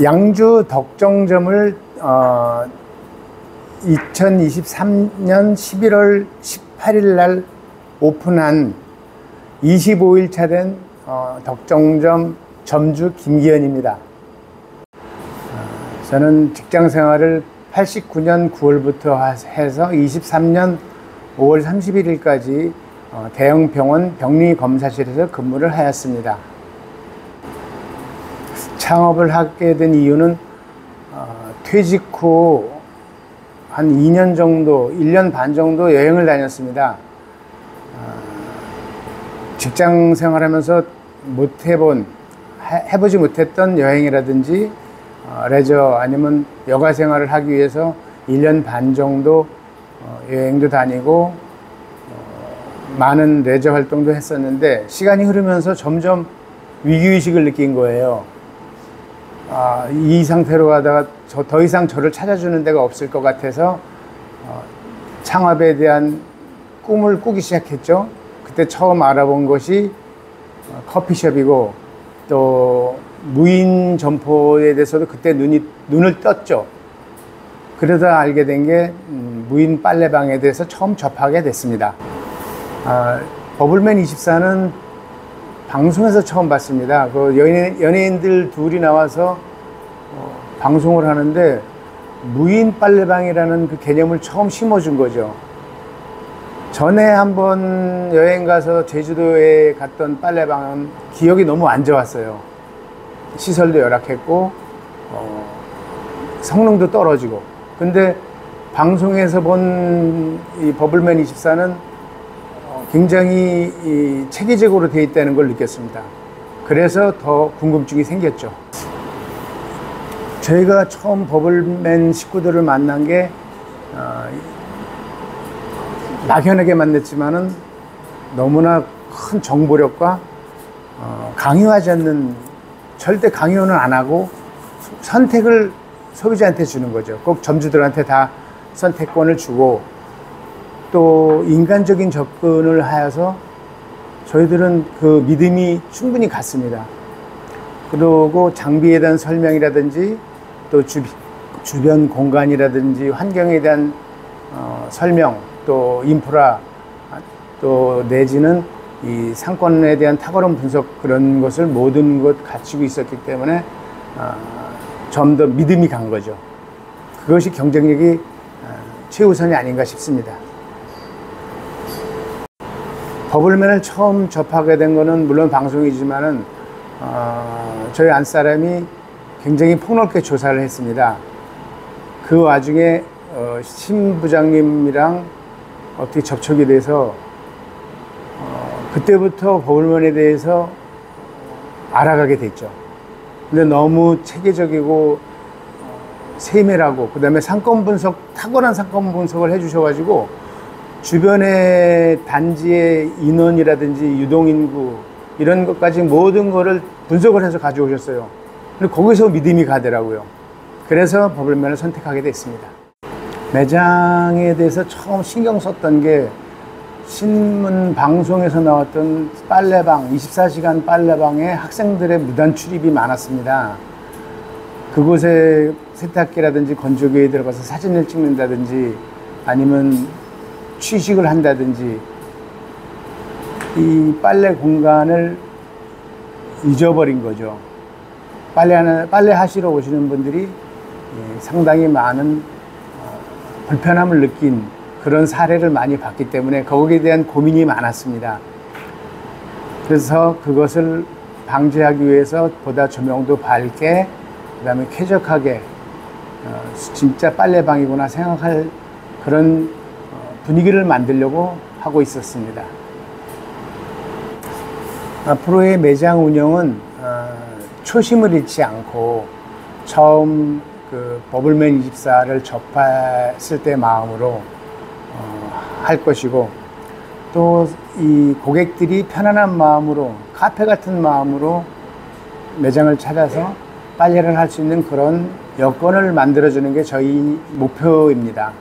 양주 덕정점을 2023년 11월 18일 날 오픈한 25일 차 된 덕정점 점주 김기현입니다. 저는 직장 생활을 89년 9월부터 해서 23년 5월 31일까지 대형 병원 병리검사실에서 근무를 하였습니다. 창업을 하게 된 이유는 퇴직 후 한 2년 정도, 1년 반 정도 여행을 다녔습니다. 직장 생활하면서 해보지 못했던 여행이라든지 레저 아니면 여가 생활을 하기 위해서 1년 반 정도 여행도 다니고 많은 레저 활동도 했었는데, 시간이 흐르면서 점점 위기의식을 느낀 거예요. 이 상태로 가다가 더 이상 저를 찾아주는 데가 없을 것 같아서 창업에 대한 꿈을 꾸기 시작했죠. 그때 처음 알아본 것이 커피숍이고, 또 무인 점포에 대해서도 그때 눈을 떴죠. 그러다 알게 된 게 무인 빨래방에 대해서 처음 접하게 됐습니다. 버블맨24는 방송에서 처음 봤습니다. 그 연예인들 둘이 나와서 방송을 하는데 무인 빨래방이라는 그 개념을 처음 심어준 거죠. 전에 한번 여행 가서 제주도에 갔던 빨래방은 기억이 너무 안 좋았어요. 시설도 열악했고 성능도 떨어지고. 근데 방송에서 본 이 버블맨24는 굉장히 체계적으로 되어 있다는 걸 느꼈습니다. 그래서 더 궁금증이 생겼죠. 저희가 처음 버블맨 식구들을 만난 게 막연하게 만났지만은 너무나 큰 정보력과 강요하지 않는, 절대 강요는 안 하고 선택을 소비자한테 주는 거죠. 꼭 점주들한테 다 선택권을 주고, 또 인간적인 접근을 하여서 저희들은 그 믿음이 충분히 갔습니다. 그리고 장비에 대한 설명이라든지 또 주변 공간이라든지 환경에 대한 설명, 또 인프라, 또 내지는 이 상권에 대한 탁월한 분석, 그런 것을 모든 것 갖추고 있었기 때문에 좀 더 믿음이 간 거죠. 그것이 경쟁력이 최우선이 아닌가 싶습니다. 버블맨을 처음 접하게 된 거는 물론 방송이지만은 저희 안사람이 굉장히 폭넓게 조사를 했습니다. 그 와중에 신 부장님이랑 어떻게 접촉이 돼서 그때부터 버블맨에 대해서 알아가게 됐죠. 근데 너무 체계적이고 세밀하고, 그 다음에 상권 분석, 탁월한 상권 분석을 해주셔가지고 주변의 단지의 인원이라든지 유동인구 이런 것까지 모든 거를 분석을 해서 가져오셨어요. 근데 거기서 믿음이 가더라고요. 그래서 버블맨을 선택하게 됐습니다. 매장에 대해서 처음 신경 썼던 게 신문 방송에서 나왔던 빨래방, 24시간 빨래방에 학생들의 무단 출입이 많았습니다. 그곳에 세탁기라든지 건조기에 들어가서 사진을 찍는다든지 아니면 취식을 한다든지 이 빨래 공간을 잊어버린 거죠. 빨래 하시러 오시는 분들이 상당히 많은 불편함을 느낀 그런 사례를 많이 봤기 때문에 거기에 대한 고민이 많았습니다. 그래서 그것을 방지하기 위해서 보다 조명도 밝게, 그 다음에 쾌적하게 진짜 빨래방이구나 생각할 그런 분위기를 만들려고 하고 있었습니다. 앞으로의 매장 운영은 초심을 잃지 않고 처음 그 버블맨24를 접했을 때 마음으로 할 것이고, 또 이 고객들이 편안한 마음으로, 카페 같은 마음으로 매장을 찾아서 빨래를 할 수 있는 그런 여건을 만들어주는 게 저희 목표입니다.